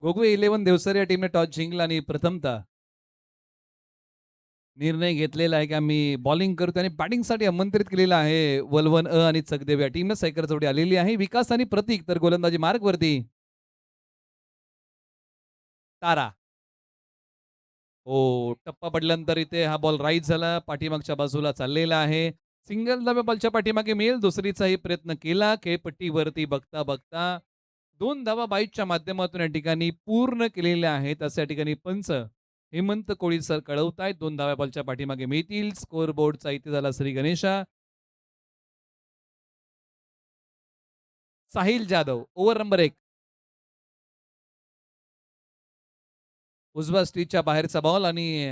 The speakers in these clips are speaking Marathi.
गोगवे 11 देवसर या टीमने टॉस जिंकला आणि प्रथमतः निर्णय घेतलेला आहे की आम्ही बॉलिंग करतो आणि बॅटिंगसाठी आमंत्रित केलेलं आहे वलवन आणि चकदेव या टीमनं सायकर जोडी आलेली आहे. विकास आणि प्रतीक तर गोलंदाजी मार्कवरती. तारा. हो, टप्पा पडल्यानंतर इथे हा बॉल राईज झाला. पाठीमागच्या बाजूला चाललेला आहे. सिंगल धाब्या बॉलच्या पाठीमागे मिळेल. दुसरीचाही प्रयत्न केला. खेळपट्टीवरती बघता बघता 2 धावा बाईटच्या माध्यमातून या ठिकाणी पूर्ण केलेल्या आहेत. असं या ठिकाणी पंच हेमंत कोळी सर कळवतायत. 2 धाव्या बॉलच्या पाठीमागे मिळतील. स्कोर बोर्डचा इथे झाला श्री गणेशा. Sahil Jadhav over number 1. उजव्या स्टिचच्या बाहेरचा बॉल आणि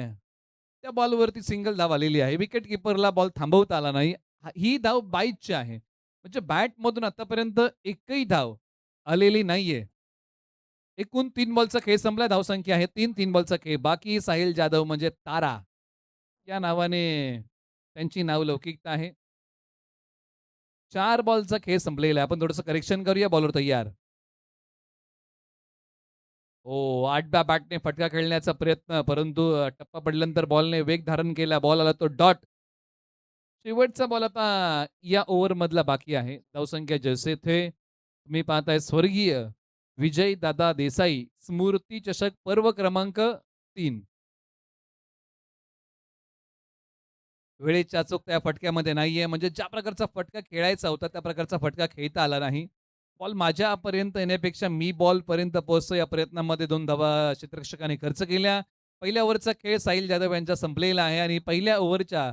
त्या बॉलवरती सिंगल धाव आलेली आहे. विकेट कीपरला बॉल थांबवता आला नाही. ही धाव बाईटची आहे. म्हणजे बॅटमधून आतापर्यंत एकही धाव आलेली नाहीये. एकूण 3 बॉलचा खेळ संपला. धावसंख्या आहे 3. 3 बॉलचा खेळ बाकी. साहिल जाधव म्हणजे तारा या नावाने त्यांची नावलौकिकता आहे. 4 बॉलचा खेळ संपलेला आहे. आपण थोडंसं करेक्शन करूया. बॉलर तयार. हो, 8 बॅटने फटका खेळण्याचा प्रयत्न, परंतु टप्पा पडल्यानंतर बॉलने वेग धारण केला. बॉल आला तो डॉट. शेवटचा बॉल आता या ओव्हरमधला बाकी आहे. धावसंख्या जैसे थे. तुम्ही पाहताय स्वर्गीय विजय दादा देसाई स्मृती चषक पर्व क्रमांक 3. वेळेची अचूकता या फटक्यामध्ये नाहीये. म्हणजे ज्या प्रकारचा फटका खेळायचा होता, त्या प्रकारचा फटका खेळता आला नाही. बॉल माझ्यापर्यंत येण्यापेक्षा मी बॉलपर्यंत पोहोचतो या प्रयत्नामध्ये 2 धावा क्षेत्ररक्षकाने खर्च केल्या. पहिल्या ओव्हरचा खेळ साहिल जाधव यांचा संपलेला आहे आणि पहिल्या ओव्हरच्या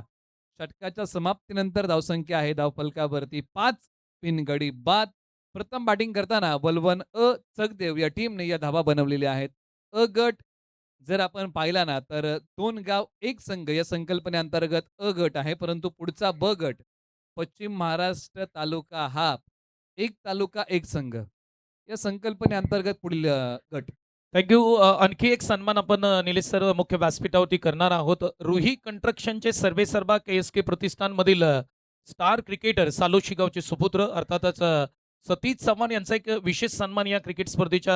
षटकाच्या समाप्तीनंतर धावसंख्या आहे धावफलकावरती 5 बिनगडी बाद. प्रथम बॅटिंग करताना बलवन चकदेव या टीमने या धावा बनवलेल्या आहेत. गट जर आपण पाहिला ना, तर 2 गाव 1 संघ या संकल्पनेअंतर्गत गट आहे. परंतु पुढचा गट पश्चिम महाराष्ट्र तालुका हाफ, 1 तालुका 1 संघ या संकल्पनेअंतर्गत पुढील गट. Thank you. आणखी एक सन्मान आपण निलेश सर मुख्य व्यासपीठावरती करणार आहोत. रुही कंस्ट्रक्शनचे सर्वेसर्वा के प्रतिष्ठानमधील स्टार क्रिकेटर सालोशी गावचे सुपुत्र अर्थातच सतीश चव्हाण यांचा एक विशेष सन्मान या क्रिकेट स्पर्धेच्या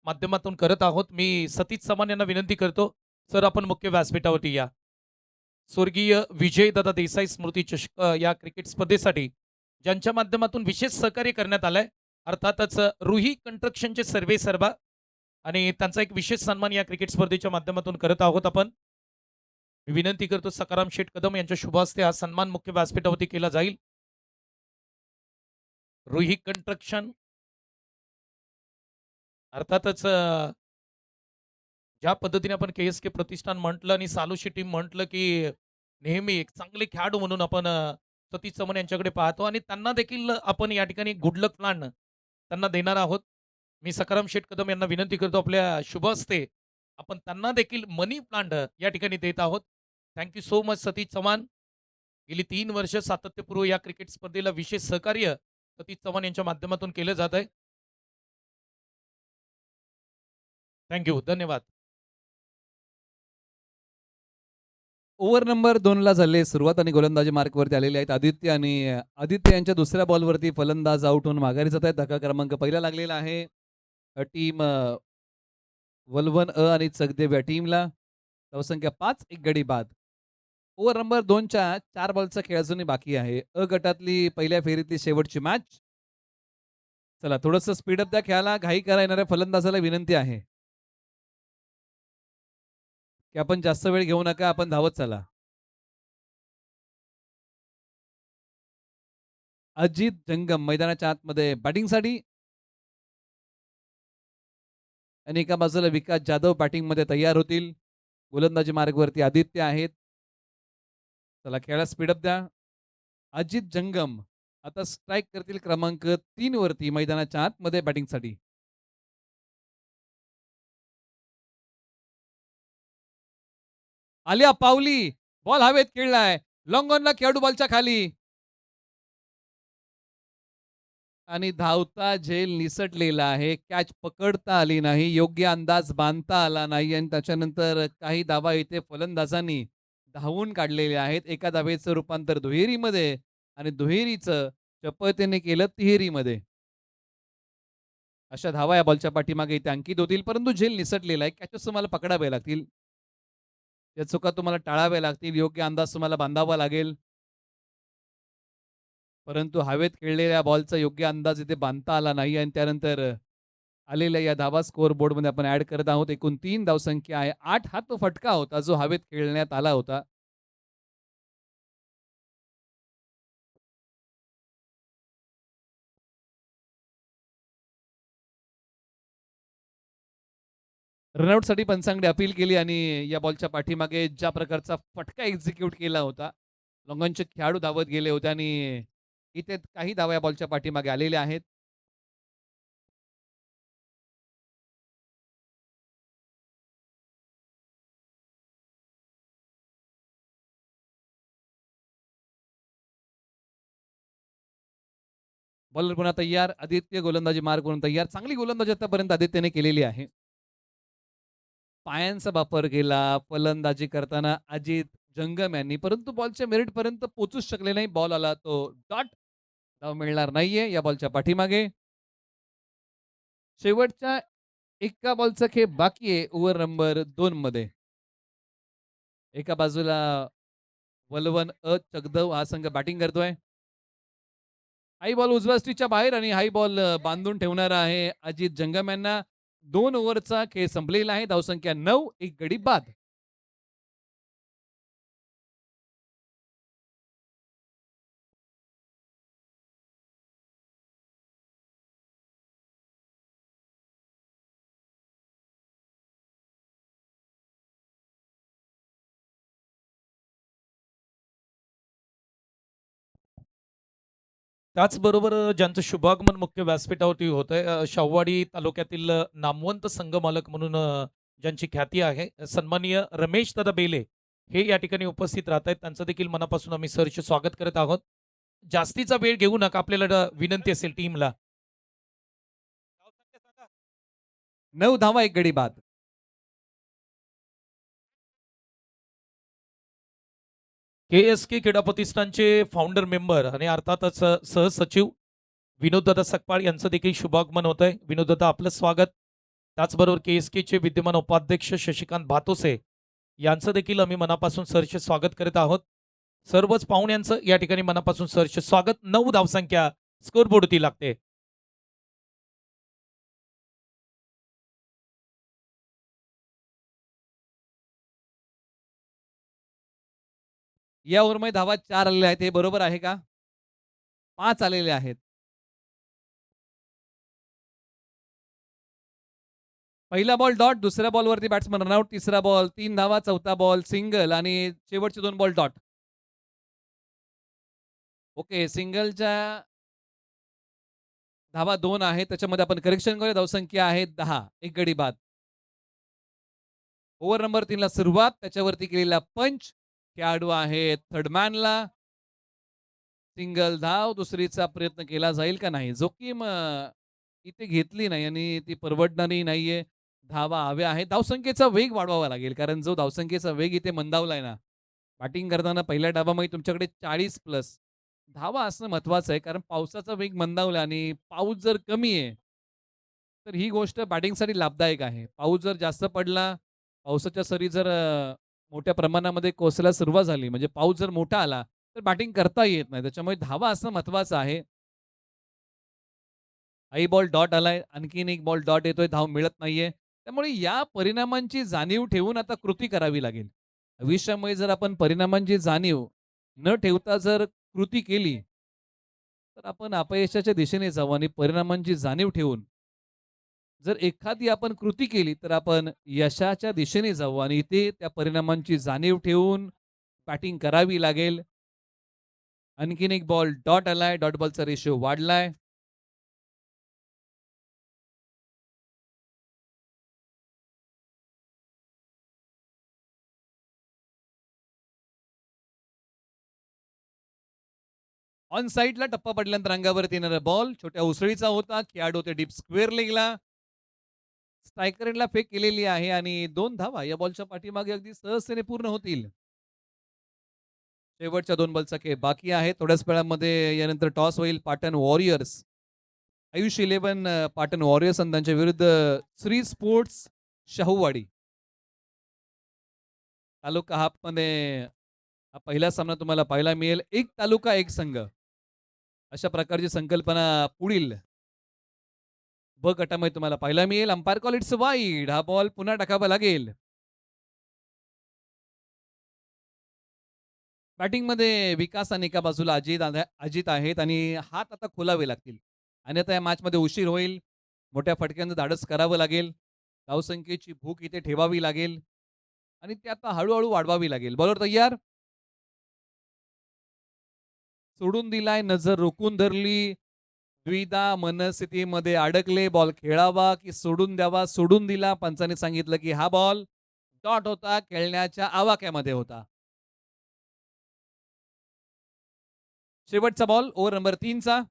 माध्यमातून करत आहोत. मी सतीश चव्हाण यांना विनंती करतो, सर आपण मुख्य व्यासपीठावरती या. स्वर्गीय विजयदादा देसाई स्मृती चषक या क्रिकेट स्पर्धेसाठी ज्यांच्या माध्यमातून विशेष सहकार्य करण्यात आलंय, अर्थातच रुही कंस्ट्रक्शनचे सर्वेसर्वा आणि त्यांचा एक विशेष सन्मान या क्रिकेट स्पर्धेच्या माध्यमातून करत आहोत आपण. मी विनंती करतो सकाराम शेठ कदम यांच्या शुभ हस्ते हा सन्मान मुख्य व्यासपीठावरती केला जाईल. रुही कंस्ट्रक्शन अर्थातच ज्या पद्धतीने आपण के प्रतिष्ठान म्हटलं आणि सालोशी टीम म्हटलं, की नेहमी एक चांगले खेळाडू म्हणून आपण सतीश चव्हाण यांच्याकडे पाहतो आणि त्यांना देखील आपण या ठिकाणी गुड लक प्लान त्यांना देणार आहोत. मी सकाराम शेठ कदम यांना विनंती करतो आपल्या शुभ हस्ते आपण त्यांना देखील मनी प्लांट या ठिकाणी देत आहोत. Thank you so much Satish Chavan. गेली 3 वर्ष सातत्यपूर्व या क्रिकेट स्पर्धेला विशेष सहकार्य सतीश चव्हाण यांच्या माध्यमातून केलं जात आहे. Thank you. धन्यवाद. ओव्हर नंबर 2 ला झाले सुरुवात आणि गोलंदाजी मार्कवरती आलेले आहेत आदित्य आणि आदित्य यांच्या दुसऱ्या बॉलवरती फलंदाज आउट होऊन माघारी जात आहेत. धक्का क्रमांक पहिला लागलेला आहे. टीम वलवन आणि चकदेव या टीमला. धावसंख्या 5 एक गडी बाद. ओव्हर नंबर 2च्या 4 बॉलचा खेळ अजूनही बाकी आहे. गटातली पहिल्या फेरीतली शेवटची मॅच. चला थोडंसं स्पीडअप द्या खेळाला. घाई करा येणाऱ्या फलंदाजाला विनंती आहे की आपण जास्त वेळ घेऊ नका. आपण धावत चला. अजित जंगम मैदानाच्या आतमध्ये बॅटिंगसाठी आणि एका बाजूला विकास जाधव बॅटिंगमध्ये तयार होतील. गोलंदाजी मार्गवरती आदित्य आहेत. चला खेळा स्पीडअप द्या. अजित जंगम आता स्ट्राईक करतील क्रमांक 3 वरती मैदानाच्या आतमध्ये बॅटिंगसाठी. आलिया पावली बॉल हवेत खेळलाय. लॉंग ऑनला खेळाडू बॉलच्या खाली आणि धावता झेल निसटलेला आहे. कॅच पकडता आली नाही. योग्य अंदाज बांधता आला नाही आणि त्याच्यानंतर काही धावा इथे फलंदाजांनी धावून काढलेले आहेत. एका धावेचं रूपांतर दुहेरीमध्ये आणि दुहेरीचं चपळतेने केलं तिहेरीमध्ये. अशा धावा या बॉलच्या पाठीमागे इथे अंकित होतील, परंतु झेल निसटलेला आहे. कॅचेस तुम्हाला पकडावे लागतील. त्या चुका तुम्हाला टाळाव्या लागतील. योग्य अंदाज तुम्हाला बांधावा लागेल. परंतु हवेत खेळलेल्या बॉलचा योग्य अंदाज इथे बांधता आला नाही आणि त्यानंतर आलेल्या या धावा स्कोअर बोर्डमध्ये आपण ॲड करत आहोत. एकूण 3 धावसंख्या आहे. 8 हा तो फटका होता जो हवेत खेळण्यात आला होता. रनआउटसाठी पंचांकडे अपील केली आणि या बॉलच्या पाठीमागे ज्या प्रकारचा फटका एक्झिक्यूट केला होता, लॉंगॉनचे खेळाडू धावत गेले होते आणि इथे काही धावा या बॉलच्या पाठीमागे आलेल्या आहेत. बॉलर पुन्हा तयार. आदित्य गोलंदाजी मार्ग करून तयार. चांगली गोलंदाजी आतापर्यंत आदित्यने केलेली आहे. पायांचा वापर केला फलंदाजी करताना अजित जंगम यांनी, परंतु बॉलच्या मेरिटपर्यंत पोहोचूच शकले नाही. बॉल आला तो डॉट. धाव मिळणार नाहीये या बॉलच्या पाठीमागे. शेवटच्या एका बॉलचा खेळ बाकी आहे ओव्हर नंबर 2 मध्ये. एका बाजूला वलवन चगदव हा संघ बॅटिंग करतोय. हाई बॉल उजव्या स्टिचच्या बाहेर आणि हाई बॉल बांधून ठेवणारा आहे अजित जंगम यांना. 2 ओव्हरचा खेळ संपलेला आहे. धावसंख्या 9, एक गडी बाद. त्याचबरोबर ज्यांचं शुभागमन मुख्य व्यासपीठावरती होतंय शाहूवाडी तालुक्यातील नामवंत संघमालक म्हणून ज्यांची ख्याती आहे सन्माननीय रमेश दादा बेले हे या ठिकाणी उपस्थित राहत आहेत. त्यांचं देखील मनापासून आम्ही सरचे स्वागत करत आहोत. जास्तीचा वेळ घेऊ नका. आपल्याला विनंती असेल टीमला. 9 धावा, एक गडी बाद. के क्रीडा प्रतिष्ठानचे फाउंडर मेंबर आणि अर्थातच सहसचिव विनोददादा सकपाळ यांचं देखील शुभागमन होत आहे. विनोददादा आपलं स्वागत. त्याचबरोबर के चे विद्यमान उपाध्यक्ष शशिकांत भातोसे यांचं देखील आम्ही मनापासून सरचे स्वागत करत आहोत. सर्वच पाहुण्यांचं या ठिकाणी मनापासून सरचे स्वागत. 9 धावसंख्या स्कोरबोर्डवरती लागते. या ओव्हरमध्ये धावा 4 आलेल्या आहेत. हे बरोबर आहे का? 5 आलेले आहेत. पहिला बॉल डॉट, दुसऱ्या बॉलवरती बॅट्समन रनआउट, तिसरा बॉल 3 धावा, चौथा बॉल सिंगल आणि शेवटचे 2 बॉल डॉट. ओके, सिंगलच्या धावा 2 आहेत. त्याच्यामध्ये आपण करेक्शन करूया. धावसंख्या आहे 10, एक गडी बाद. ओव्हर नंबर 3 ला सुरुवात. त्याच्यावरती केलेला पंच. खेळाडू आहे थर्ड मॅनला. सिंगल धाव. दुसरीचा प्रयत्न केला जाईल का नाही. जोखीम इथे घेतली नाही आणि ती परवडणारी नाहीये. धावा हव्या आहेत. धावसंख्येचा वेग वाढवावा लागेल कारण जो धावसंख्येचा वेग इथे मंदावलाय ना, बॅटिंग करताना पहिल्या डावामध्ये तुमच्याकडे 40 प्लस धावा असणं महत्वाचं आहे कारण पावसाचा वेग मंदावला आणि पाऊस जर कमी आहे, तर ही गोष्ट बॅटिंगसाठी लाभदायक आहे. पाऊस जर जास्त पडला, पावसाच्या सरी जर मोठ्या प्रमाणामध्ये कोसळायला सुरुवात झाली, म्हणजे पाऊस जर मोठा आला, तर बॅटिंग करता येत नाही. त्याच्यामुळे धावा असणं महत्वाचं आहे. आई बॉल डॉट आलाय. आणखीन एक बॉल डॉट येतोय. धाव मिळत नाहीये. त्यामुळे या परिणामांची जाणीव ठेवून आता कृती करावी लागेल. भविष्यामध्ये जर आपण परिणामांची जाणीव न ठेवता जर कृती केली, तर आपण अपयशाच्या दिशेने जाऊ आणि परिणामांची जाणीव ठेवून जर एखादी आपण कृती केली, तर आपण यशाच्या दिशेने जाऊ आणि इथे त्या परिणामांची जाणीव ठेवून बॅटिंग करावी लागेल. आणखीन एक बॉल डॉट आलाय. डॉट बॉलचा रेशिओ वाढलाय. ऑन साईडला टप्पा पडल्यानंतर अंगावरती येणारा बॉल छोट्या उसळीचा होता. खेळाडू ते डीप स्क्वेअर लेगला स्ट्रायकर एंडला फेक केलेली आहे आणि 2 धावा या बॉलच्या पाठीमागे अगदी सहजतेने पूर्ण होतील. शेवटच्या 2 बॉलचा खेळ बाकी आहे. थोड्याच वेळामध्ये यानंतर टॉस होईल. पाटण वॉरियर्स आयुष 11 पाटण वॉरियर्स आणि त्यांच्या विरुद्ध श्री स्पोर्ट्स शाहूवाडी. तालुका हाफमध्ये हा पहिला सामना तुम्हाला पाहायला मिळेल. एक तालुका एक संघ अशा प्रकारची संकल्पना पुढील ब गटामध्ये तुम्हाला पाहायला मिळेल. Umpire call it's wide. हा बॉल पुन्हा टाकावा लागेल. बॅटिंगमध्ये विकास आणि एका बाजूला अजित आहेत आणि हात आता खोलावे लागतील. अन्यथा या मॅचमध्ये उशीर होईल. मोठ्या फटक्यांचं धाडस करावं लागेल. धावसंख्येची भूक इथे ठेवावी लागेल आणि ती आता हळूहळू वाढवावी लागेल. बॉलर तयार. सोडून दिलाय. नजर रोखून धरली. द्विधा मनस्थितीमध्ये अडकले. बॉल खेळावा की सोडून द्यावा. सोडून दिला. पंचांनी सांगितलं की हा बॉल डॉट होता. खेळण्याच्या आवाक्यामध्ये होता. शेवटचा बॉल ओव्हर नंबर 3चा.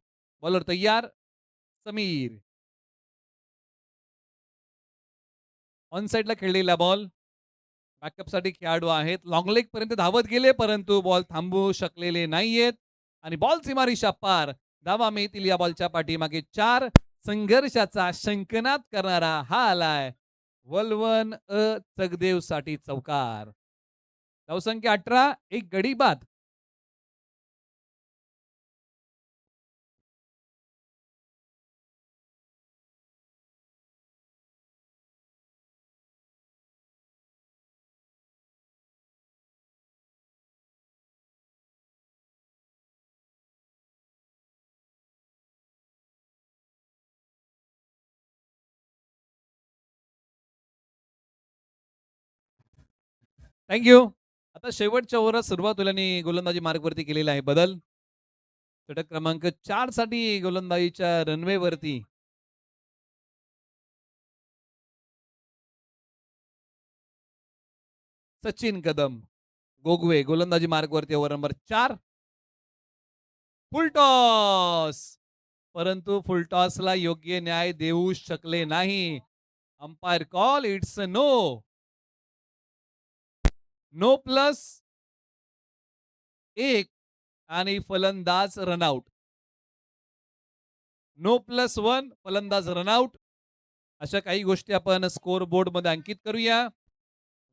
बॉलर तयार. समीर. ऑन साइडला खेळलेला बॉल. बॅकअपसाठी खेळाडू आहेत. लॉंग लेग पर्यंत धावत गेले परंतु बॉल थांबवू शकलेले नाहीयेत आणि बॉल सीमारेषा पार. धावा मिळतील या बॉलच्या पाठीमागे 4. संघर्षाचा शंकनाद करणारा हा आलाय वलवन चगदेव साठी चौकार. धावसंख्या 18. एक गडी बाद. थँक्यू. आता शेवटच्या ओव्हरात सुरुवात होईल आणि गोलंदाजी मार्गवरती केलेला आहे बदल. षटक क्रमांक 4 साठी गोलंदाजीच्या रनवे वरती सचिन कदम. गोगवे गोलंदाजी मार्गवरती ओव्हर नंबर 4. फुलटॉस परंतु फुलटॉसला योग्य न्याय देऊ शकले नाही. Umpire call it's no. No plus 1 आणि फलंदाज रनआउट. नो प्लस 1 फलंदाज रनआउट. अशा काही गोष्टी आपण स्कोर बोर्ड मध्ये अंकित करूया.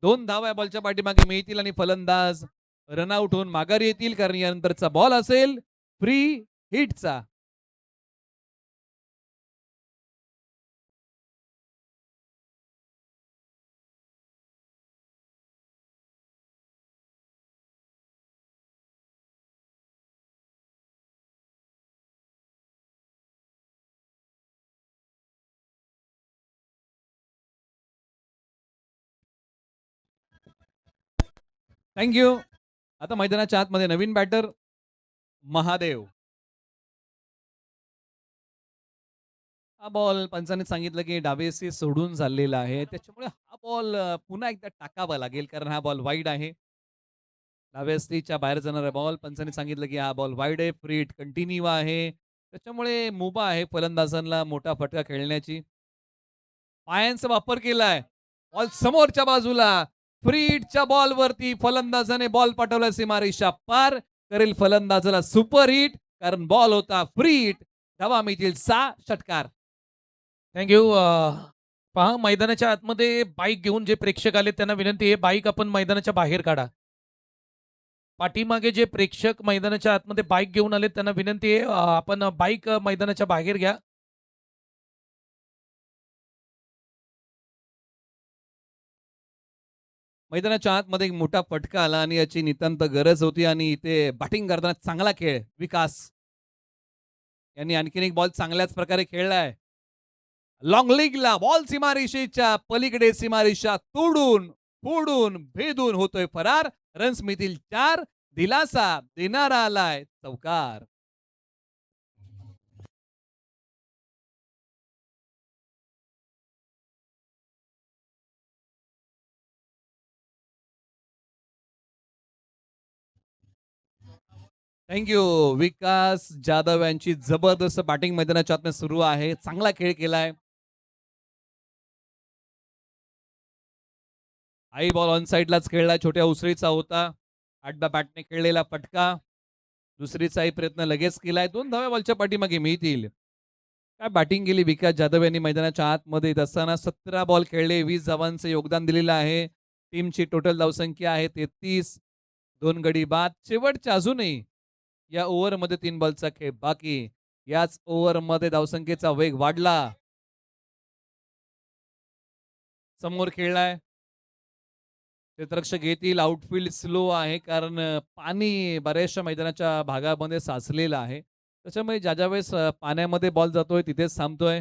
2 धावा या बॉलच्या पाठीमागे मिळतील आणि फलंदाज रनआउट होऊन माघारी येतील कारण यानंतरचा बॉल असेल फ्री हिटचा. थँक्यू. आता मैदानाच्या आतमध्ये नवीन बॅटर महादेव. हा बॉल पंचांनी सांगितलं की डावेसी सोडून चाललेला आहे त्याच्यामुळे हा बॉल पुन्हा एकदा टाकावा लागेल कारण हा बॉल वाईड आहे. डावेस्तीच्या बाहेर जाणारा बॉल पंचांनी सांगितलं की हा बॉल वाईड आहे. फ्री हिट कंटिन्यू आहे त्याच्यामुळे मुभा आहे फलंदाजांना मोठा फटका खेळण्याची. पायांचा वापर केलाय. बॉल समोरच्या बाजूला फ्री हिटच्या बॉल वरती फलंदाजाने बॉल पाठवला सीमारेषा पार. करेल फलंदाजाला सुपर हिट कारण बॉल होता फ्री हिट. धावा मिळतील 6. षटकार. थँक्यू. पहा मैदानाच्या आतमध्ये बाईक घेऊन जे प्रेक्षक आले त्यांना विनंती आहे बाईक आपण मैदानाच्या बाहेर काढा. पाठीमागे जे प्रेक्षक मैदानाच्या आतमध्ये बाईक घेऊन आले त्यांना विनंती आहे आपण बाईक मैदानाच्या बाहेर घ्या. मैदानाच्या आतमध्ये एक मोठा फटका आला आणि याची नितांत गरज होती आणि इथे बॅटिंग करताना चांगला खेळ विकास यांनी आणखीन एक बॉल चांगल्याच प्रकारे खेळलाय. लॉंग लीगला बॉल सीमारेषेच्या पलीकडे सीमारेषा तोडून फोडून भेदून होतोय फरार. रन्स मिळतील 4. दिलासा देणारा आलाय चौकार. थँक्यू. विकास जाधव यांची जबरदस्त बॅटिंग मैदानाच्या आतमध्ये सुरू आहे. चांगला खेळ केलाय. आई बॉल ऑन साइडलाच खेळला. छोट्या उसळीचा होता. आडब्या बॅटने खेळलेला फटका. दुसरीचाही प्रयत्न लगेच केलाय. 2 धाव्या बॉलच्या पाठीमागे मिळतील. काय बॅटिंग केली विकास जाधव यांनी मैदानाच्या आतमध्ये येत असताना 17 बॉल खेळले, 20 धावांचं योगदान दिलेलं आहे. टीमची टोटल धावसंख्या आहे 33. 2 गडी बाद. शेवटच्या अजूनही या ओव्हरमध्ये 3 बॉलचा खेळ बाकी. याच ओव्हरमध्ये धावसंख्येचा वेग वाढला. समोर खेळलाय. क्षेत्ररक्षक येतील. आउटफील्ड स्लो आहे कारण पाणी बऱ्याचशा मैदानाच्या भागामध्ये साचलेलं आहे. त्याच्यामुळे ज्या वेळेस पाण्यामध्ये बॉल जातोय तिथेच थांबतोय.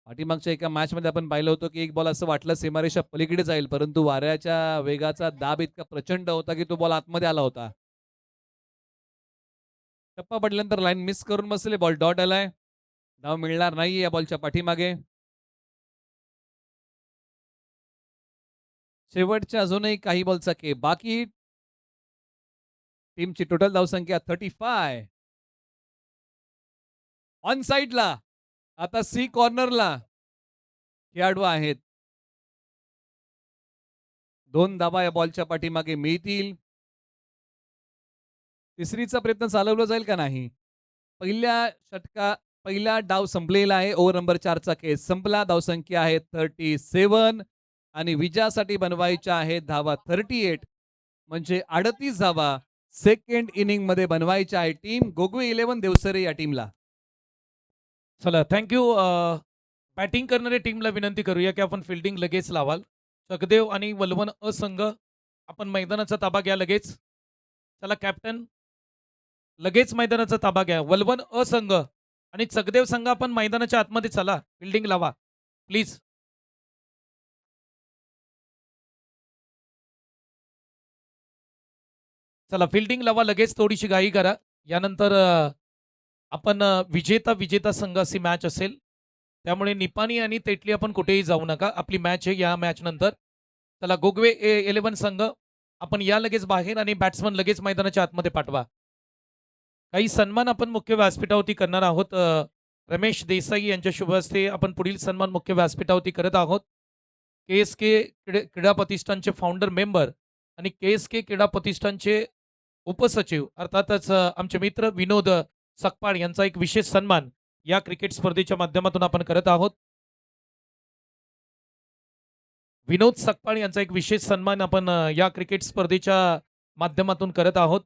पाठीमागच्या एका मॅचमध्ये आपण पाहिलं होतं, की एक बॉल असं वाटलं सीमारेषा पलीकडे जाईल, परंतु वाऱ्याच्या वेगाचा दाब इतका प्रचंड होता, की तो बॉल आतमध्ये आला होता. टप्पा पडल्यानंतर लाईन मिस करून बसले. बॉल डॉट आलाय. धाव मिळणार नाहीये या बॉलच्या पाठीमागे. शेवटच्या अजूनही काही बॉलचा खेळ बाकी. टीमची टोटल धावसंख्या 35. ऑन साइडला आता सी कॉर्नरला खेळाडू आहेत. 2 धावा या बॉलच्या पाठीमागे मिळतील. तिसरीचा प्रयत्न चालवला जाईल का नाही? पहिला डाव संपलेला आहे. ओव्हर नंबर 4चा खेळ संपला. धावसंख्या आहे 37 आणि विजयासाठी बनवायच्या आहेत धावा 38. म्हणजे 38 धावा सेकंड इनिंग मध्ये बनवायच्या आहे. टीम गोगवे 11 देवसरे या टीमला. चला थँक्यू. बॅटिंग करणाऱ्या टीमला विनंती करूया की आपण फिल्डिंग लगेच लावाल. चकदेव आणि वलवन असंघ आपण मैदानाचा ताबा घ्या लगेच. चला कॅप्टन लगेच मैदानाचा ताबा घ्या. वलवन असंघ आणि चकदेव संघ आपण मैदानाच्या आतमध्ये चला. फिल्डिंग लावा प्लीज. चला फिल्डिंग लावा लगेच. थोडीशी घाई करा. यानंतर आपण विजेता संघ अशी मॅच असेल. त्यामुळे निपाणी आणि तेटली आपण कुठेही जाऊ नका. आपली मॅच आहे या मॅच नंतर. चला गोगवे 11 संघ आपण या लगेच बाहेर आणि बॅट्समन लगेच मैदानाच्या आतमध्ये पाठवा. काही सन्मान आपण मुख्य व्यासपीठावरती करणार आहोत. रमेश देसाई यांच्या शुभ हस्ते आपण पुढील सन्मान मुख्य व्यासपीठावरती करत आहोत. KSK क्रीडा प्रतिष्ठानचे फाउंडर मेंबर आणि KSK क्रीडा प्रतिष्ठानचे उपसचिव अर्थातच आमचे मित्र विनोद सकपाळ यांचा एक विशेष सन्मान या क्रिकेट स्पर्धेच्या माध्यमातून आपण करत आहोत. विनोद सकपाळ यांचा एक विशेष सन्मान आपण या क्रिकेट स्पर्धेच्या माध्यमातून करत आहोत.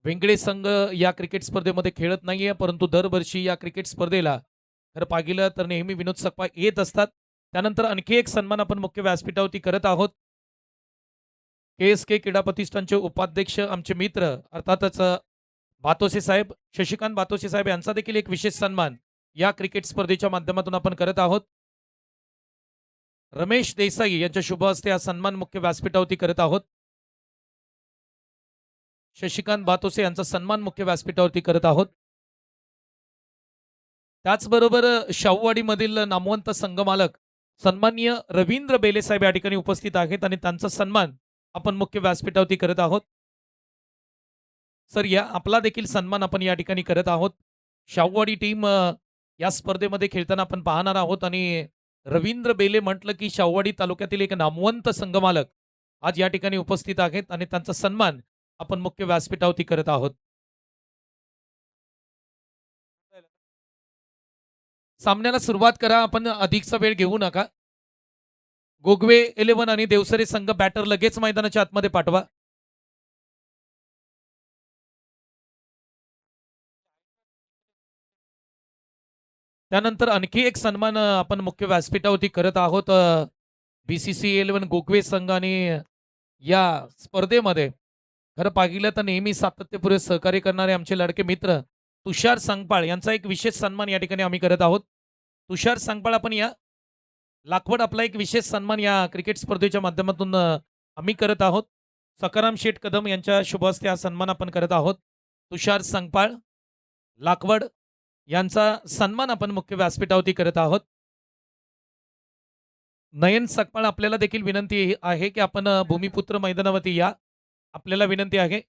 वेंगळे संघ या क्रिकेट स्पर्धेमध्ये खेळत नाहीये, परंतु दरवर्षी या क्रिकेट स्पर्धेला खरं पाहिलं तर नेहमी विनोद सकपाळ येत असतात. त्यानंतर आणखी एक सन्मान आपण मुख्य व्यासपीठावरती करत आहोत. KSK क्रीडा प्रतिष्ठानचे उपाध्यक्ष आमचे मित्र अर्थातच भातोसे साहेब, शशिकांत भातोसे साहेब यांचा देखील एक विशेष सन्मान या क्रिकेट स्पर्धेच्या माध्यमातून आपण करत आहोत. रमेश देसाई यांच्या शुभ हस्ते हा सन्मान मुख्य व्यासपीठावरती करत आहोत. शशिकांत भातोसे यांचा सन्मान मुख्य व्यासपीठावरती करत आहोत. त्याचबरोबर शाहूवाडीमधील नामवंत संघमालक सन्माननीय रवींद्र बेले साहेब या ठिकाणी उपस्थित आहेत आणि त्यांचा सन्मान आपण मुख्य व्यासपीठावरती करत आहोत. सर या आपला देखील सन्मान आपण या ठिकाणी करत आहोत. शाहूवाडी टीम या स्पर्धेमध्ये खेळताना आपण पाहणार आहोत आणि रवींद्र बेले म्हटलं की शाहूवाडी तालुक्यातील एक नामवंत संघमालक आज या ठिकाणी उपस्थित आहेत आणि त्यांचा सन्मान आपण मुख्य व्यासपीठावरती करत आहोत. सामन्याला सुरुवात करा. आपण अधिकचा वेळ घेऊ नका. गोगवे 11 आणि देवसरे संघ बॅटर लगेच मैदानाच्या आतमध्ये पाठवा. त्यानंतर आणखी एक सन्मान आपण मुख्य व्यासपीठावरती करत आहोत. BCC 11 गोगवे संघ आणि या स्पर्धेमध्ये खरं पाहिलं तर नेहमी सातत्यपूर्ण सहकार्य करणारे आमचे लाडके मित्र तुषार संगपाळ यांचा एक विशेष सन्मान या ठिकाणी आम्ही करत आहोत. तुषार संगपाळ आपण या लाखवड आपला एक विशेष सन्मान या क्रिकेट स्पर्धेच्या माध्यमातून आम्ही करत आहोत. सकाराम शेठ कदम यांच्या शुभ हस्ते हा सन्मान आपण करत आहोत. तुषार संगपाळ लाखवड यांचा सन्मान आपण मुख्य व्यासपीठावरती करत आहोत. नयन सकपाळ आपल्याला देखील विनंती आहे की आपण भूमिपुत्र मैदानावरती या. आपल्याला विनंती आहे.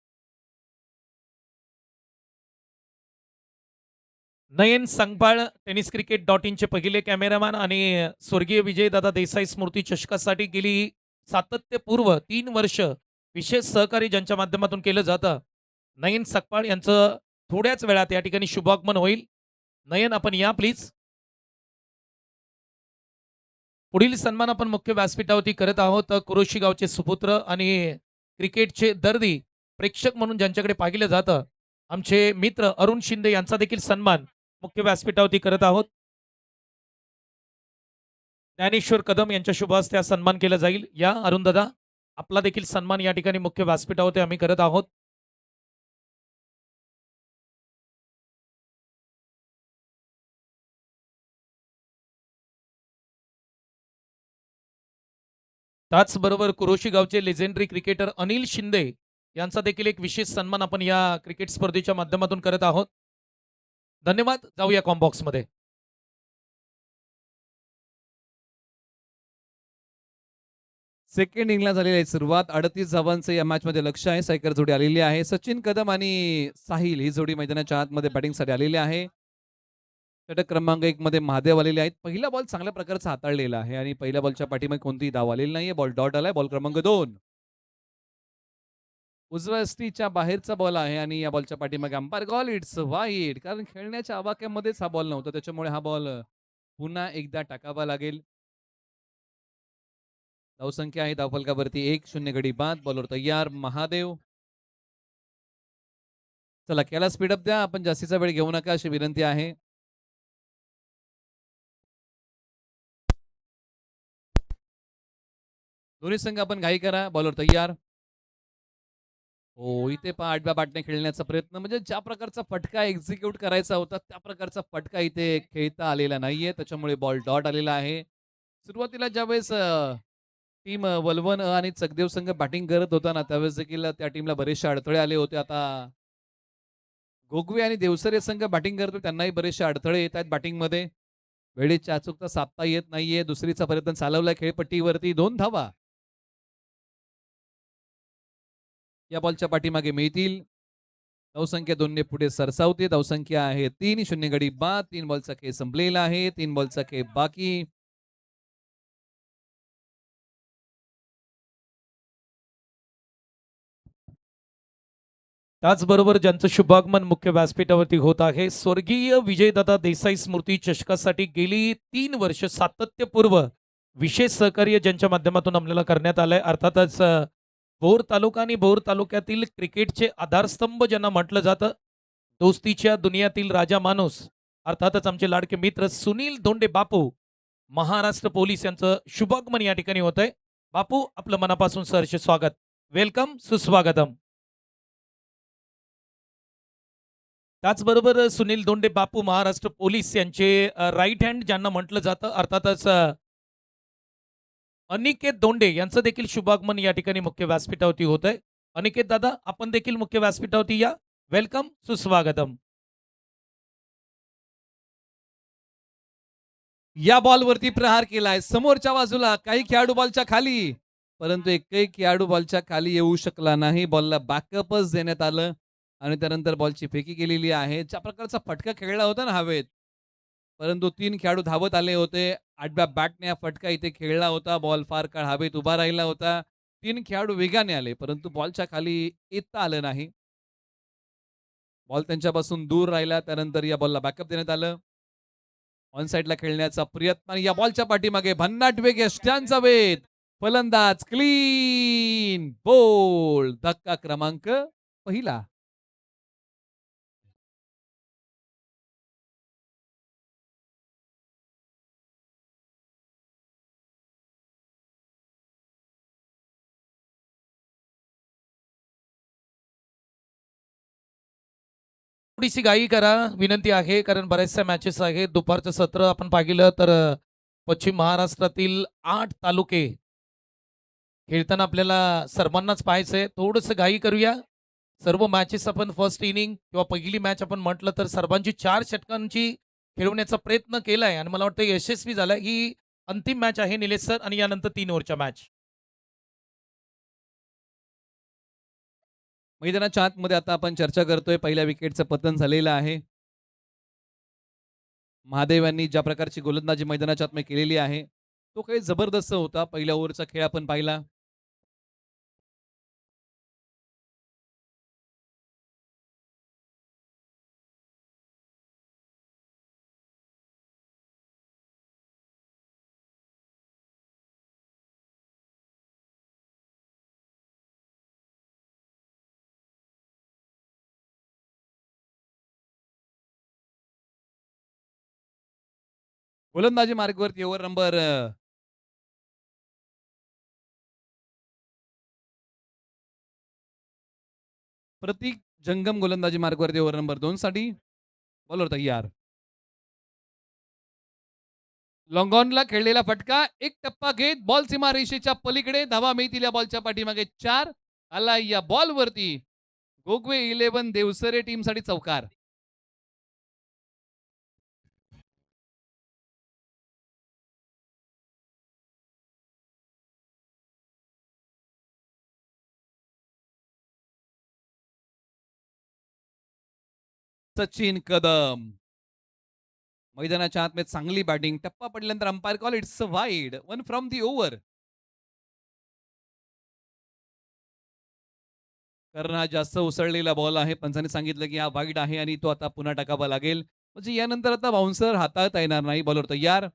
नयन संगपाळ टेनिस क्रिकेट .in चे पहिले कॅमेरामॅन आणि स्वर्गीय विजयदादा देसाई स्मृती चषकासाठी गेली सातत्यपूर्व 3 वर्ष विशेष सहकार्य ज्यांच्या माध्यमातून केलं जातं. नयन सकपाळ यांचं थोड्याच वेळात या ठिकाणी शुभागमन होईल. नयन आपण या प्लीज. पुढील सन्मान आपण मुख्य व्यासपीठावरती करत आहोत. कुरोशी गावचे सुपुत्र आणि क्रिकेटचे दर्दी प्रेक्षक म्हणून ज्यांच्याकडे पाहिलं जातं, आमचे मित्र अरुण शिंदे यांचा देखील सन्मान मुख्य व्यासपीठावरती करत आहोत. ज्ञानेश्वर कदम यांच्या शुभ हस्ते हा सन्मान केला जाईल. या अरुण दादा, आपला देखील सन्मान या ठिकाणी मुख्य व्यासपीठावरती आम्ही करत आहोत. त्याचबरोबर कुरोशी गावचे लेजेंडरी क्रिकेटर अनिल शिंदे यांचा देखील एक विशेष सन्मान आपण या क्रिकेट स्पर्धेच्या माध्यमातून करत आहोत. धन्यवाद. जाऊया कॉम्बॉक्समध्ये. सेकंड इनिंगला झालेली आहे सुरुवात. 38 धावांचं या मॅचमध्ये लक्ष आहे. सायकर जोडी आलेली आहे. सचिन कदम आणि साहिल ही जोडी मैदानाच्या आतमध्ये बॅटिंगसाठी आलेली आहे. षटक क्रमांक 1 मध्ये महादेव आलेले आहेत. पहिला बॉल चांगल्या प्रकारचा हाताळलेला आहे आणि पहिल्या बॉलच्या पाठीमागे कोणतीही धाव आलेली नाहीये. बॉल डॉट आलाय. बॉल क्रमांक 2 उजव्या यष्टीच्या बाहेरचा बॉल आहे आणि या बॉलच्या पाठीमागे अंपायर कॉल इट्स वाईड, कारण खेळण्याच्या आवाक्यामध्येच हा बॉल नव्हता, त्याच्यामुळे हा बॉल पुन्हा एकदा टाकावा लागेल. धावसंख्या आहे धावफलकावरती 1-0 गडी बाद. बॉलर तयार महादेव. चला केला स्पीडअप द्या, आपण जास्तीचा वेळ घेऊ नका अशी विनंती आहे. दोन्ही संघ आपण घाई करा. बॉलर तयार. हो, इथे पहा आडव्या बाटने खेळण्याचा प्रयत्न, म्हणजे ज्या प्रकारचा फटका एक्झिक्यूट करायचा होता त्या प्रकारचा फटका इथे खेळता आलेला नाहीये, त्याच्यामुळे बॉल डॉट आलेला आहे. सुरुवातीला ज्यावेळेस टीम वलवन आणि चकदेव संघ बॅटिंग करत होता ना, त्यावेळेस देखील त्या टीमला बरेचसे अडथळे आले होते. आता गोगवे आणि देवसरे संघ बॅटिंग करतो, त्यांनाही बरेचसे अडथळे येत आहेत बॅटिंगमध्ये. वेळेची अचूकता साधता येत नाहीये. दुसरीचा प्रयत्न चालवलाय खेळपट्टीवरती. 2 धावा या बॉलच्या पाठीमागे मिळतील. धावसंख्या 2 ने पुढे सरसावते. धावसंख्या आहे 3-0 गडी बाद. 3 बॉलचा खेळ संपलेला आहे. 3 बॉलचा खेळ बाकी. त्याचबरोबर ज्यांचं शुभागमन मुख्य व्यासपीठावरती होत आहे, स्वर्गीय विजयदादा देसाई स्मृती चषकासाठी गेली 3 वर्ष सातत्यपूर्व विशेष सहकार्य ज्यांच्या माध्यमातून आपल्याला करण्यात आलंय. अर्थातच भोर तालुका आणि भोर तालुक्यातील क्रिकेटचे आधारस्तंभ ज्यांना म्हटलं जातं, दोस्तीच्या दुनियातील राजा माणूस, अर्थातच आमचे लाडके मित्र सुनील धोंडे बापू, महाराष्ट्र पोलीस यांचं शुभागमन या ठिकाणी होत आहे. बापू, आपलं मनापासून सहर्ष स्वागत. वेलकम, सुस्वागतम. त्याचबरोबर सुनील धोंडे बापू महाराष्ट्र पोलीस यांचे राईट हँड ज्यांना म्हटलं जातं, अर्थातच अनिकेत दोंडे यांचं देखील शुभागमन या ठिकाणी मुख्य व्यासपीठावरती होत आहे. अनिकेत दादा, आपण देखील मुख्य व्यासपीठावरती या. वेलकम, सुस्वागतम. या बॉलवरती प्रहार केलाय समोरच्या बाजूला. काही खेळाडू बॉलच्या खाली, परंतु एकही खेळाडू बॉलच्या खाली येऊ शकला नाही. बॉलला बॅकअपच देण्यात आलं आणि त्यानंतर बॉलची फेकी केलेली आहे. ज्या प्रकारचा फटका खेळला होता ना हवेत, परंतु 3 खेळाडू धावत आले होते. आडव्या बॅटने हा फटका इथे खेळला होता. बॉल फार काळ हवेत उभा राहिला होता. 3 खेळाडू वेगाने आले, परंतु बॉलच्या खाली येता आलं नाही. बॉल त्यांच्यापासून दूर राहिला. त्यानंतर या बॉलला बॅकअप देण्यात आलं. ऑन साइडला खेळण्याचा प्रयत्न आणि या बॉलच्या पाठीमागे भन्नाट वेग, यष्ट्यांचा वेध. फलंदाज क्लीन बोल्ड. धक्का क्रमांक पहिला. थोडीशी घाई करा, विनंती आहे, कारण बऱ्याचशा मॅचेस आहेत. दुपारचं सत्र आपण पाहिलं तर पश्चिम महाराष्ट्रातील 8 तालुके खेळताना आपल्याला सर्वांनाच पाहायचंय. थोडंसं घाई करूया. सर्व मॅचेस आपण फर्स्ट इनिंग किंवा पहिली मॅच आपण म्हटलं तर सर्वांची 4 षटकांची खेळवण्याचा प्रयत्न केलाय आणि मला वाटतं यशस्वी झालाय. ही अंतिम मॅच आहे निलेश सर आणि यानंतर 3 ओव्हरच्या मॅच. मैदानाच्या आतमध्ये आता आपण चर्चा करतोय. पहिल्या विकेटचं पतन झालेलं आहे. महादेव यांनी ज्या प्रकारची गोलंदाजी मैदानाच्या आतमध्ये केलेली आहे, तो काही जबरदस्त होता. पहिल्या ओव्हरचा खेळ आपण पाहिला. गोलंदाजी मार्गवरती ओव्हर नंबर प्रतीक जंगम गोलंदाजी मार्गवरती ओव्हर नंबर 2 साठी. बॉलर तयार. लॉंगॉनला खेळलेला फटका एक टप्पा घेत बॉल सीमारेषेच्या पलीकडे धावा मिळतील या बॉलच्या पाठीमागे 4 आला या बॉलवरती. गोगवे 11 देवसरे टीमसाठी चौकार. सचिन कदम मैदानाच्या आतमध्ये चांगली बॅटिंग. टप्पा पडल्यानंतर umpire call it's wide. One from the over. कारण हा जास्त उसळलेला बॉल आहे. पंचाने सांगितलं की हा वाईड आहे आणि तो आता पुन्हा टाकावा लागेल. म्हणजे यानंतर आता बाउन्सर हाताळता येणार नाही. बॉलर तयार.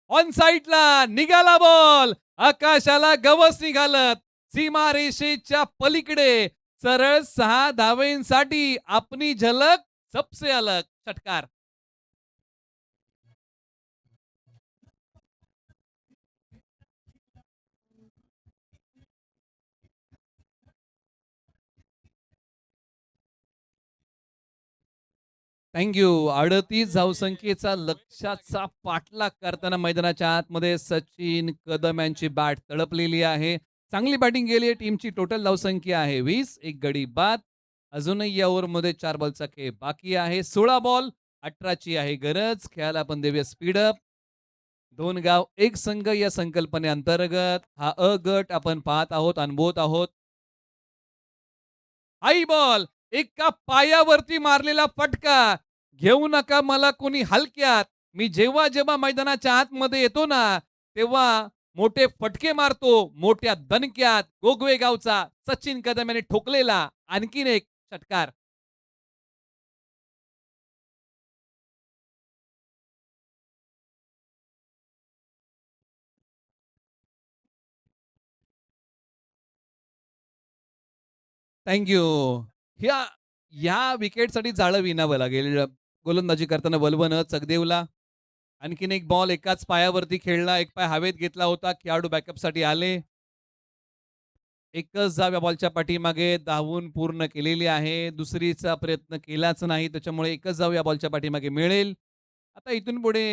ऑन साईडला निघाला बॉल. आकाशाला गवस निघालत. सीमारेषेच्या पलीकडे सरळ 6 धावेंसाठी आपली झलक सबसे अलग. षटकार. Thank you. 38 धावसंख्येचा लक्ष्याचा पाठलाग करताना मैदानाच्या आतमध्ये सचिन कदम यांची बॅट तळपलेली आहे. चांगली बॅटिंग गेली आहे. टीमची टोटल धावसंख्या आहे 20. एक गडी बाद. अजूनही या ओव्हरमध्ये 4 बॉलचा खेळ बाकी आहे. 16 बॉल 18ची आहे गरज. खेळाला आपण देऊया स्पीडअप. 2 गाव एक संघ या संकल्पनेअंतर्गत हा अ गट आपण पाहत आहोत, अनुभवत आहोत. हाई बॉल एका पायावरती मारलेला फटका. घेऊ नका मला कोणी हलक्यात. मी जेव्हा जेव्हा मैदानाच्या आतमध्ये येतो ना, तेव्हा मोठे फटके मारतो. मोठ्या दणक्यात गोगवे गावचा सचिन कदम याने ठोकलेला आणखीन एक षटकार. Thank you. ह्या या विकेटसाठी जाळं विणावं लागेल. गोलंदाजी करताना वलवनं चकदेवला. आणखीन एक बॉल एकाच पायावरती खेळला. एक पाय हवेत घेतला होता. खेळाडू बॅकअपसाठी आले. एकच धाव या बॉलच्या पाठीमागे धावून पूर्ण केलेली आहे. दुसरीचा प्रयत्न केलाच नाही. त्याच्यामुळे एकच धाव या बॉलच्या पाठीमागे मिळेल. आता इथून पुढे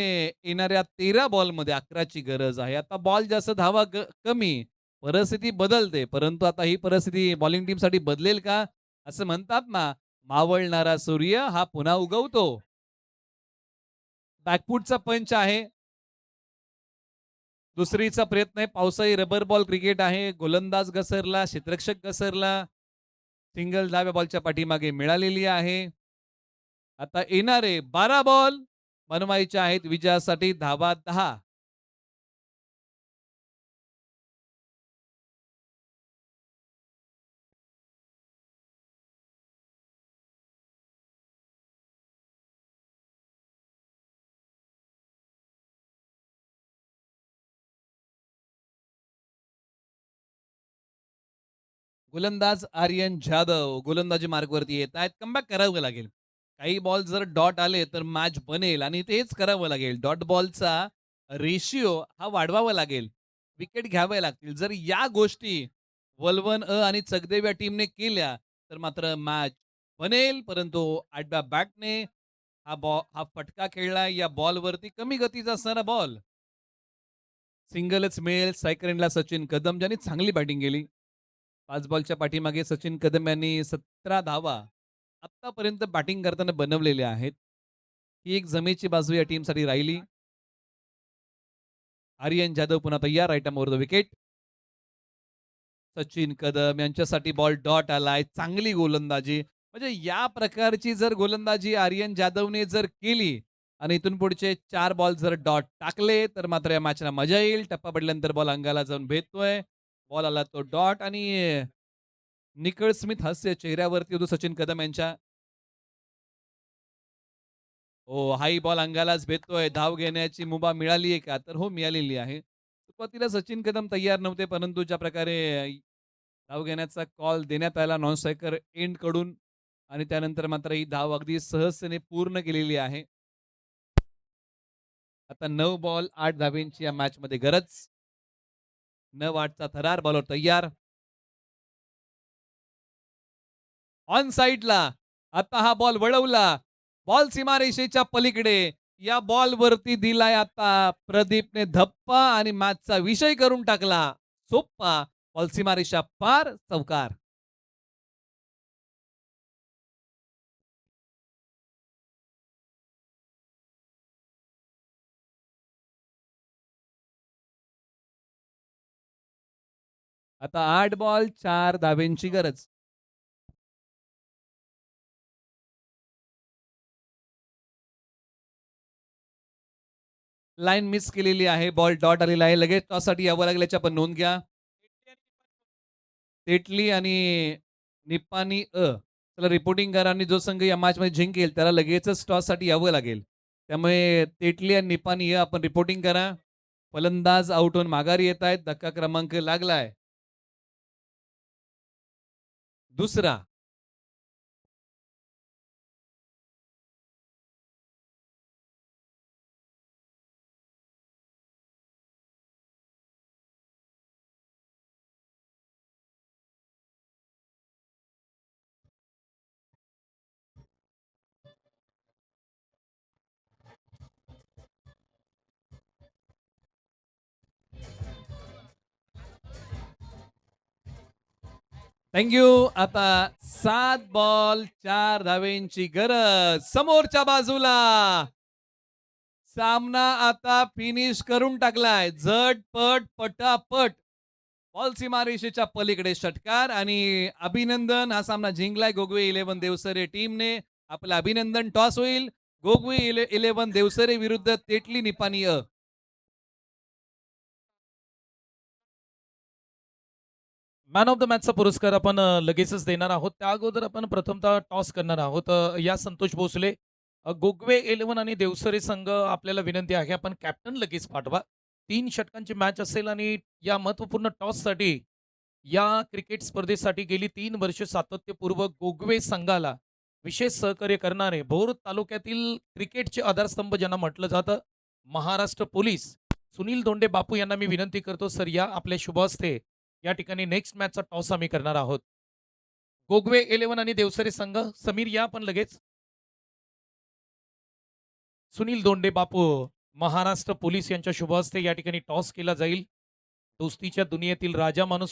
येणाऱ्या 13 बॉलमध्ये 11ची गरज आहे. आता बॉल जास्त धावा कमी. परिस्थिती बदलते. परंतु आता ही परिस्थिती बॉलिंग टीमसाठी बदलेल का? असं म्हणतात ना, मावळणारा सूर्य हा पुन्हा उगवतो. बॅकफूटचा पंच आहे. दुसरीचा प्रयत्न आहे. पावसाळी रबर बॉल क्रिकेट आहे. गोलंदाज घसरला, क्षेत्ररक्षक घसरला. सिंगल धाव बॉलच्या पाठीमागे मिळालेली आहे. आता येणारे 12 बॉल बनवायचे आहेत विजयासाठी. धावा 10. गोलंदाज आर्यन जाधव गोलंदाजी मार्गवरती येत आहेत. कमबॅक करावं लागेल. काही बॉल जर डॉट आले तर मॅच बनेल आणि तेच करावं लागेल. डॉट बॉलचा रेशिओ हा वाढवावा लागेल. विकेट घ्यावे लागतील. जर या गोष्टी वलवन आणि चकदेव या टीमने केल्या तर मात्र मॅच बनेल. परंतु आडव्या बॅटने हा फटका खेळला. या बॉलवरती कमी गतीचा असणारा बॉल. सिंगलच मिळेल. स्ट्रायकर सचिन कदम ज्यांनी चांगली बॅटिंग केली. 5 बॉलच्या पाठीमागे सचिन कदम यांनी 17 धावा आतापर्यंत बॅटिंग करताना बनवलेल्या आहेत. ही एक जमेची बाजू या टीमसाठी राहिली. आर्यन जाधव पुन्हा तयार. Right over the wicket. Sachin Kadam यांच्यासाठी बॉल डॉट आलाय. चांगली गोलंदाजी. म्हणजे या प्रकारची जर गोलंदाजी आर्यन जाधवने जर केली आणि इथून पुढचे 4 बॉल जर डॉट टाकले तर मात्र या मॅचला मजा येईल. टप्पा पडल्यानंतर बॉल अंगाला जाऊन भेटतोय. बॉल आला तो डॉट आणि निकळ स्मिथ हास्य चेहऱ्यावरती होतो सचिन कदम यांच्या. हो, हाही बॉल अंगालाच भेटतोय. धाव घेण्याची मुभा मिळाली आहे का? तर हो, मिळालेली आहे. सुरुवातीला सचिन कदम तयार नव्हते, परंतु ज्या प्रकारे धाव घेण्याचा कॉल देण्यात आला नॉन स्ट्रायकर एंड कडून आणि त्यानंतर मात्र ही धाव अगदी सहजतेने पूर्ण केलेली आहे. आता 9 बॉल 8 धाब्यांची या मॅचमध्ये गरज. 9-8चा थरार. बॉलर तयार. ऑन साइडला. आता हा बॉल वळवला. बॉल सीमारेषेच्या पलीकडे. या बॉलवरती दिलाय आता प्रदीपने धप्पा आणि मॅचचा विषय करून टाकला. सोप्पा. बॉल सीमारेषा पार. चौकार. आता 8 बॉल 4 धाब्यांची गरज. लाईन मिस केलेली आहे. बॉल डॉट आलेला आहे. लगेच टॉससाठी यावं लागेल याची आपण नोंद घ्या. तेटली आणि निप्पाणी चला रिपोर्टिंग करा आणि जो संघ या मॅचमध्ये जिंकेल त्याला लगेचच टॉससाठी यावं लागेल. त्यामुळे तेटली आणि निप्पाणी आपण रिपोर्टिंग करा. फलंदाज आउट होऊन माघारी येत आहेत. धक्का क्रमांक लागलाय. दुसरा. थँक्यू. आता 7 बॉल 4 धावेंची गरज. समोरच्या बाजूला. सामना आता फिनिश करून टाकलाय. झटपट पटापट. बॉल सीमारेषेच्या पलीकडे षटकार आणि अभिनंदन. हा सामना जिंकलाय गोगवे 11 देवसरे टीमने. आपलं अभिनंदन. टॉस होईल गोगवे 11 देवसरे विरुद्ध तेटली निपाणी अ. मॅन ऑफ द मॅचचा पुरस्कार आपण लगेचच देणार आहोत. त्या अगोदर आपण प्रथमतः टॉस करणार आहोत. या संतोष भोसले, गोगवे 11 आणि देवसरे संघ आपल्याला विनंती आहे आपण कॅप्टन लगेच पाठवा. 3 षटकांची मॅच असेल आणि या महत्त्वपूर्ण टॉससाठी या क्रिकेट स्पर्धेसाठी गेली 3 वर्ष सातत्यपूर्व गोगवे संघाला विशेष सहकार्य करणारे भोर तालुक्यातील क्रिकेटचे आधारस्तंभ ज्यांना म्हटलं जातं, महाराष्ट्र पोलीस सुनील दोंडे बापू यांना मी विनंती करतो, सर या आपल्या शुभ हस्ते या ठिकाणी नेक्स्ट मॅचचा टॉस आम्ही करणार आहोत. गोगवे 11 आणि देवसरे संघ, समीर या पण लगेच. सुनील दोंडे बापू, महाराष्ट्र पोलीस यांच्या शुभ हस्ते या ठिकाणी टॉस केला जाईल. दोस्तीच्या दुनियेतील राजा माणूस